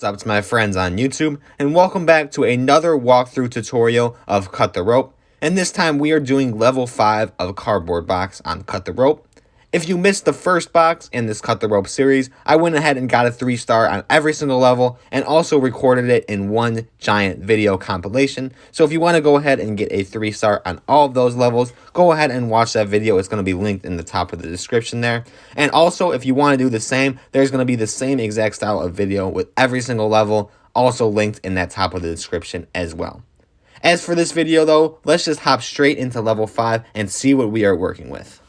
What's up to my friends on YouTube, and welcome back to another walkthrough tutorial of Cut the Rope. And this time we are doing level 5 of Cardboard Box on Cut the Rope. If you missed the first box in this Cut the Rope series, I went ahead and got a 3-star on every single level and also recorded it in one giant video compilation. So if you want to go ahead and get a 3-star on all of those levels, go ahead and watch that video. It's going to be linked in the top of the description there. And also, if you want to do the same, there's going to be the same exact style of video with every single level also linked in that top of the description as well. As for this video though, let's just hop straight into level 5 and see what we are working with.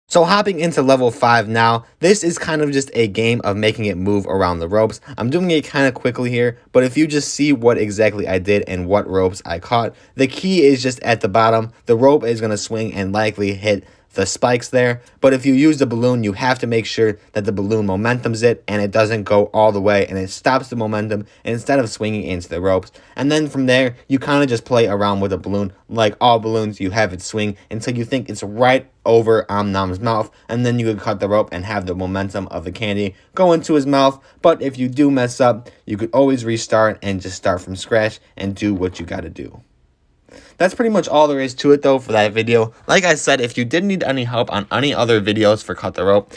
So hopping into level 5 now, this is kind of just a game of making it move around the ropes. I'm doing it kind of quickly here, but if you just see what exactly I did and what ropes I caught, the key is just at the bottom. The rope is going to swing and likely hit the spikes there, but if you use the balloon, you have to make sure that the balloon momentum's it and it doesn't go all the way and it stops the momentum instead of swinging into the ropes. And then from there, you kind of just play around with the balloon. Like all balloons, you have it swing until you think it's right over Omnom's mouth, and then you could cut the rope and have the momentum of the candy go into his mouth. But if you do mess up, you could always restart and just start from scratch and do what you got to do. That's pretty much all there is to it though for that video. Like I said, if you did need any help on any other videos for Cut the Rope,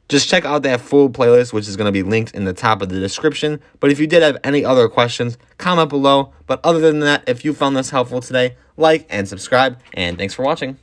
just check out that full playlist, which is going to be linked in the top of the description. But if you did have any other questions, comment below. But other than that, if you found this helpful today, like and subscribe, and thanks for watching.